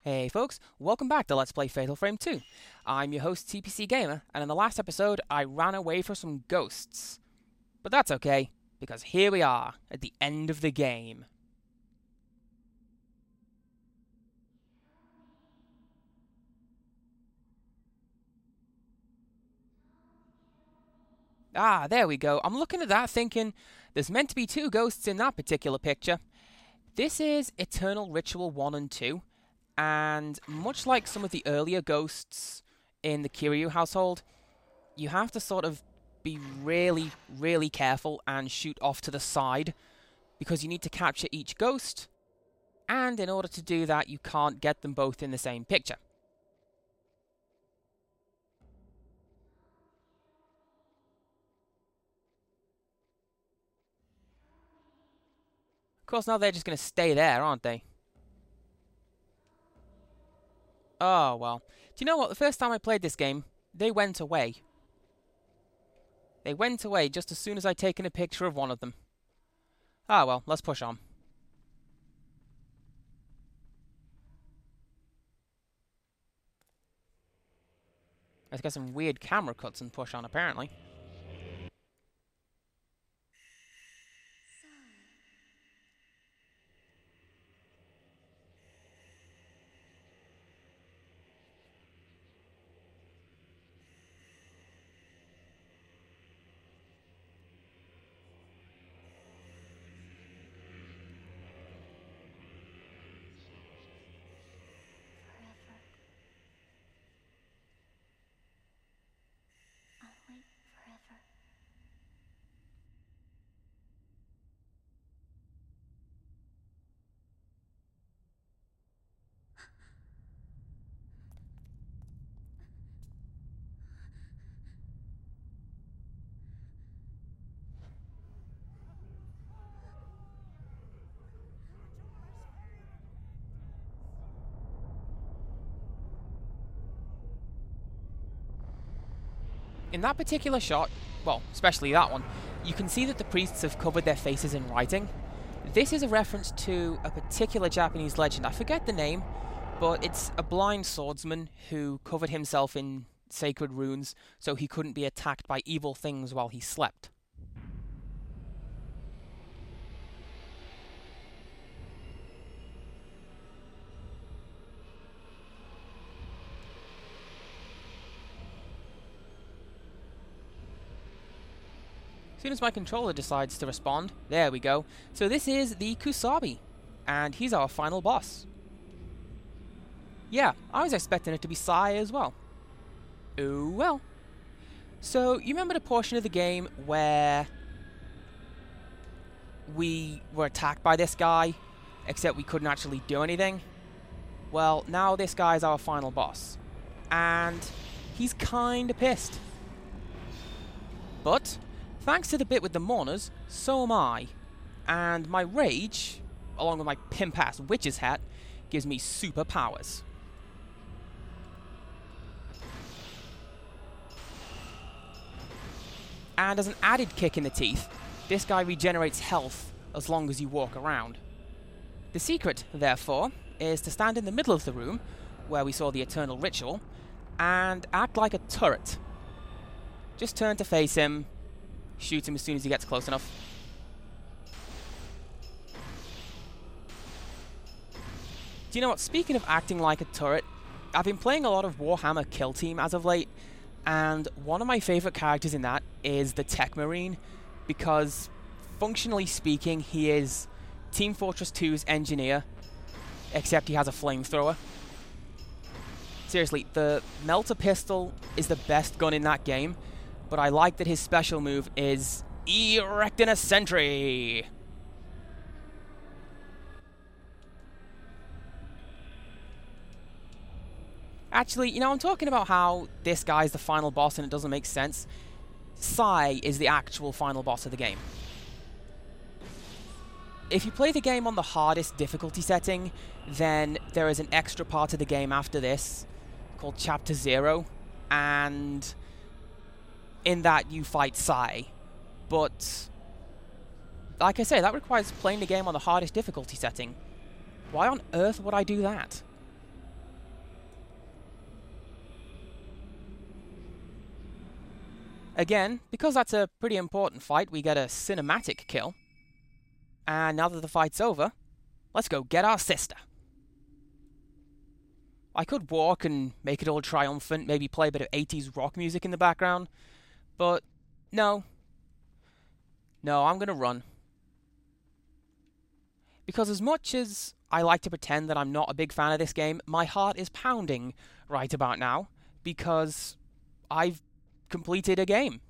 Hey folks, welcome back to Let's Play Fatal Frame 2. I'm your host TPC Gamer, and in the last episode I ran away from some ghosts. But that's okay, because here we are, at the end of the game. Ah, there we go. I'm looking at that thinking, there's meant to be two ghosts in that particular picture. This is Eternal Ritual 1 and 2, and much like some of the earlier ghosts in the Kiryu household, you have to sort of be really careful and shoot off to the side, because you need to capture each ghost, and in order to do that you can't get them both in the same picture. Of course, now they're just going to stay there, aren't they? Oh, well. Do you know what? The first time I played this game, they went away. They went away just as soon as I'd taken a picture of one of them. Ah, well, let's push on. Let's get some weird camera cuts and push on, apparently. I'll wait forever. In that particular shot, well, especially that one, you can see that the priests have covered their faces in writing. This is a reference to a particular Japanese legend. I forget the name, but it's a blind swordsman who covered himself in sacred runes so he couldn't be attacked by evil things while he slept. As soon as my controller decides to respond, there we go. So this is the Kusabi, and he's our final boss. Yeah, I was expecting it to be Sai as well. Oh well. So, you remember the portion of the game where we were attacked by this guy, except we couldn't actually do anything? Well, now this guy's our final boss, and he's kinda pissed. But thanks to the bit with the mourners, so am I. And my rage, along with my pimp-ass witch's hat, gives me superpowers. And as an added kick in the teeth, this guy regenerates health as long as you walk around. The secret, therefore, is to stand in the middle of the room, where we saw the Eternal Ritual, and act like a turret. Just turn to face him, shoot him as soon as he gets close enough. Do you know what? Speaking of acting like a turret, I've been playing a lot of Warhammer Kill Team as of late, and one of my favourite characters in that is the Tech Marine, because, functionally speaking, he is Team Fortress 2's engineer, except he has a flamethrower. Seriously, the Melter Pistol is the best gun in that game, but I like that his special move is erecting a sentry. Actually, you know, I'm talking about how this guy's the final boss and it doesn't make sense. Sai is the actual final boss of the game. If you play the game on the hardest difficulty setting, then there is an extra part of the game after this called Chapter 0, and in that you fight Sai. But like I say, that requires playing the game on the hardest difficulty setting. Why on earth would I do that? Again, because that's a pretty important fight, we get a cinematic kill. And now that the fight's over, let's go get our sister. I could walk and make it all triumphant, maybe play a bit of 80s rock music in the background, but no. No, I'm gonna run. Because as much as I like to pretend that I'm not a big fan of this game, my heart is pounding right about now because I've completed a game.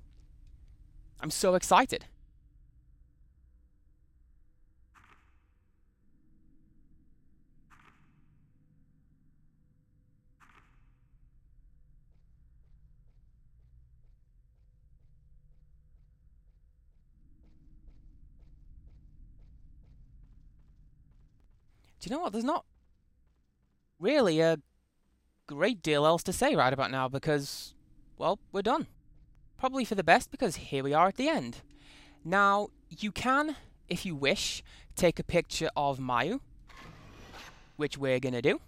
I'm so excited. Do you know what? There's not really a great deal else to say right about now because, well, we're done. Probably for the best because here we are at the end. Now, you can, if you wish, take a picture of Mayu, which we're gonna do.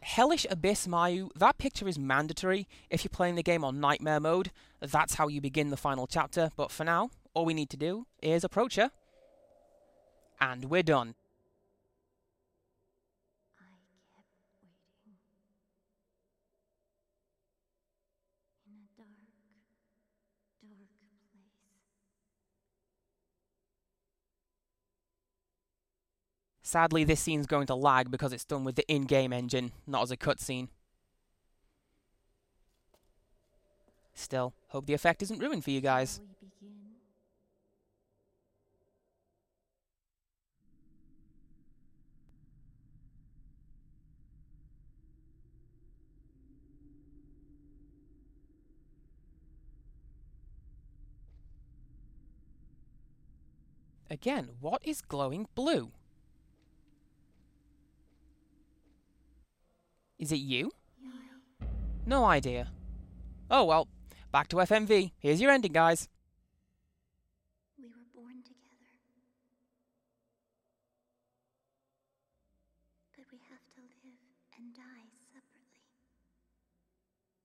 Hellish Abyss Mayu, that picture is mandatory if you're playing the game on Nightmare mode. That's how you begin the final chapter, but for now, all we need to do is approach her, and we're done. I kept waiting. In a dark, dark place. Sadly, this scene's going to lag because it's done with the in-game engine, not as a cutscene. Still, hope the effect isn't ruined for you guys. Shall we begin? Again, what is glowing blue? Is it you? Yui. No idea. Oh well, back to FMV. Here's your ending, guys. We were born together. But we have to live and die separately.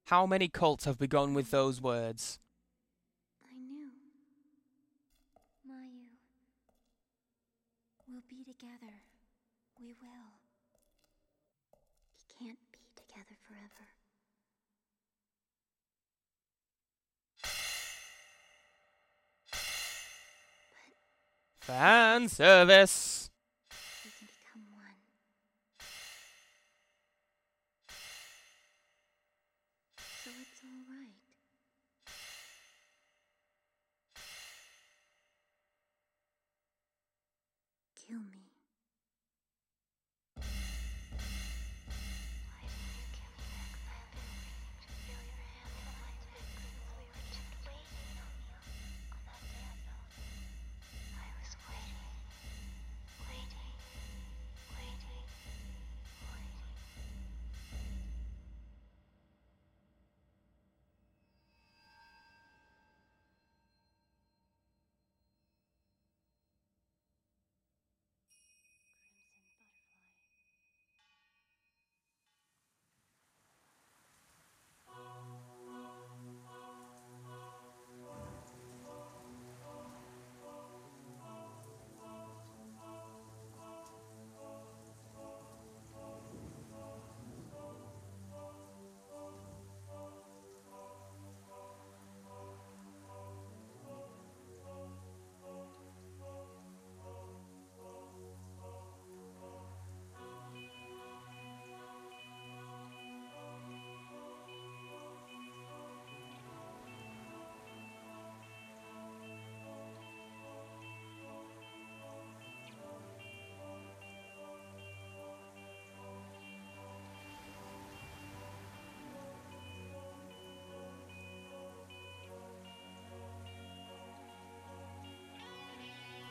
How many cults have begun with those words? I knew. Mayu. We'll be together. We will. We can't be together forever. Fan service. We can become one. So it's all right. Kill me. Why didn't you kill me back then? I've been waiting to feel your hand on my neck since we were just waiting on you. On that day I know. I was waiting. Waiting. Waiting. Waiting. Crimson butterfly.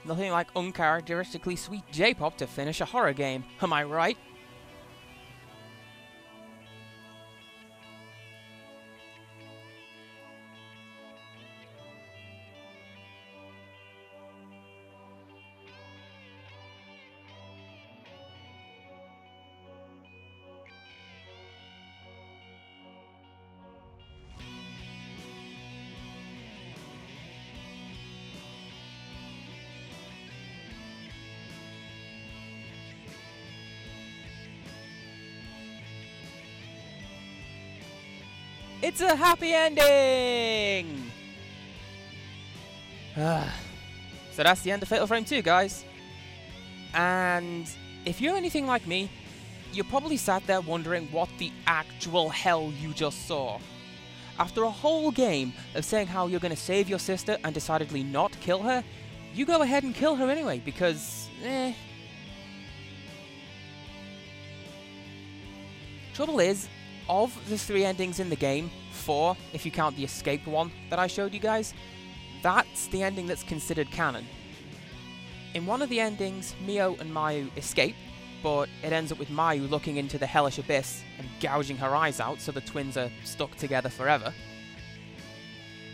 Nothing like uncharacteristically sweet J-pop to finish a horror game. Am I right? It's a happy ending! So that's the end of Fatal Frame 2, guys. And if you're anything like me, you're probably sat there wondering what the actual hell you just saw. After a whole game of saying how you're going to save your sister and decidedly not kill her, you go ahead and kill her anyway, because, Trouble is, of the 3 endings in the game, 4, if you count the escape one that I showed you guys, that's the ending that's considered canon. In one of the endings, Mio and Mayu escape, but it ends up with Mayu looking into the hellish abyss and gouging her eyes out, so the twins are stuck together forever.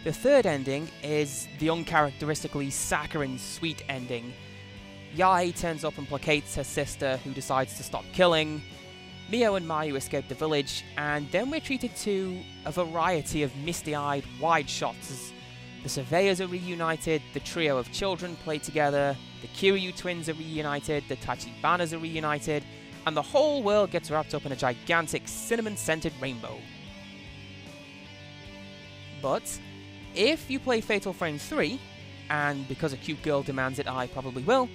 The 3rd ending is the uncharacteristically saccharine sweet ending. Yae turns up and placates her sister, who decides to stop killing. Mio and Mayu escape the village, and then we're treated to a variety of misty-eyed wide shots as the surveyors are reunited, the trio of children play together, the Kiryu twins are reunited, the Tachibanas are reunited, and the whole world gets wrapped up in a gigantic cinnamon-scented rainbow. But if you play Fatal Frame 3, and because a cute girl demands it I probably will,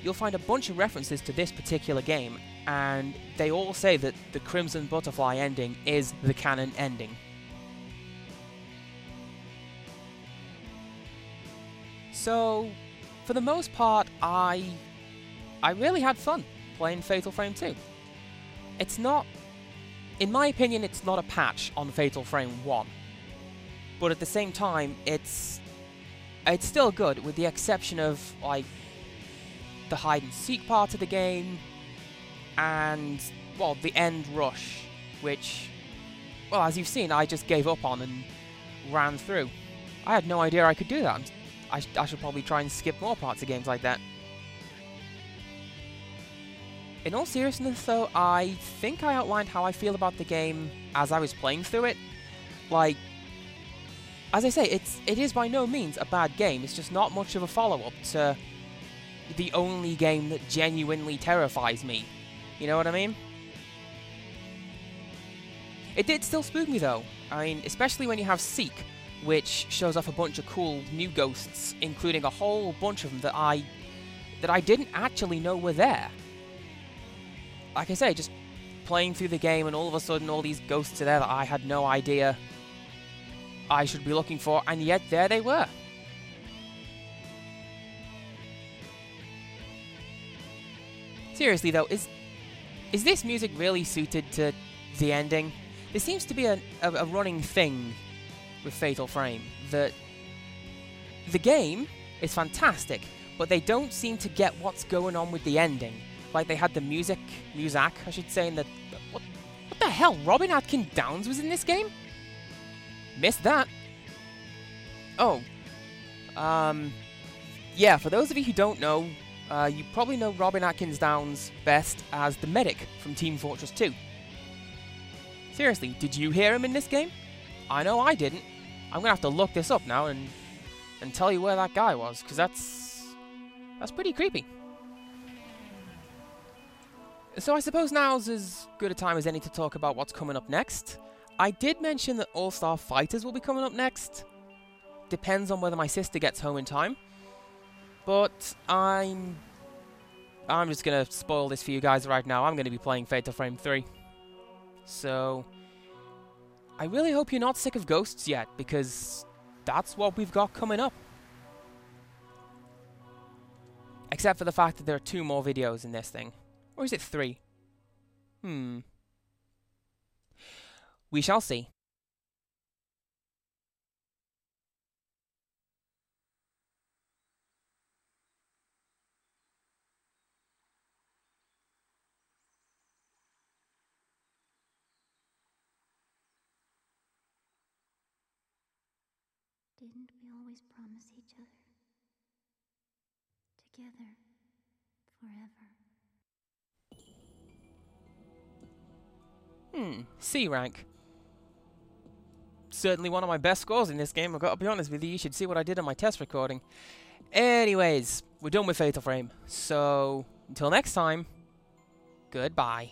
you'll find a bunch of references to this particular game, and they all say that the Crimson Butterfly ending is the canon ending. So, for the most part, I really had fun playing Fatal Frame 2. It's not, in my opinion, it's not a patch on Fatal Frame 1. But at the same time, it's still good, with the exception of, like, the hide-and-seek part of the game, and, well, the end rush, which, well, as you've seen, I just gave up on and ran through. I had no idea I could do that. I should probably try and skip more parts of games like that. In all seriousness, though, I think I outlined how I feel about the game as I was playing through it. Like, as I say, it is by no means a bad game, it's just not much of a follow-up to the only game that genuinely terrifies me. You know what I mean? It did still spook me, though. I mean, especially when you have Seek, which shows off a bunch of cool new ghosts, including a whole bunch of them that I didn't actually know were there. Like I say, just playing through the game and all of a sudden all these ghosts are there that I had no idea I should be looking for, and yet there they were. Seriously though, is this music really suited to the ending? There seems to be a running thing with Fatal Frame that the game is fantastic, but they don't seem to get what's going on with the ending. Like they had the music, I should say, in the... What the hell? Robin Atkin Downes was in this game? Missed that. Oh. Yeah, for those of you who don't know, you probably know Robin Atkins Downes best as the medic from Team Fortress 2. Seriously, did you hear him in this game? I know I didn't. I'm gonna have to look this up now and tell you where that guy was, because that's pretty creepy. So I suppose now's as good a time as any to talk about what's coming up next. I did mention that All-Star Fighters will be coming up next. Depends on whether my sister gets home in time. But I'm just gonna spoil this for you guys right now. I'm gonna be playing Fatal Frame 3. So I really hope you're not sick of ghosts yet, because that's what we've got coming up. Except for the fact that there are 2 more videos in this thing. Or is it 3? We shall see. Didn't we always promise each other? Together, forever. C rank. Certainly one of my best scores in this game, I've got to be honest with you. You should see what I did on my test recording. Anyways, we're done with Fatal Frame. So, until next time, goodbye.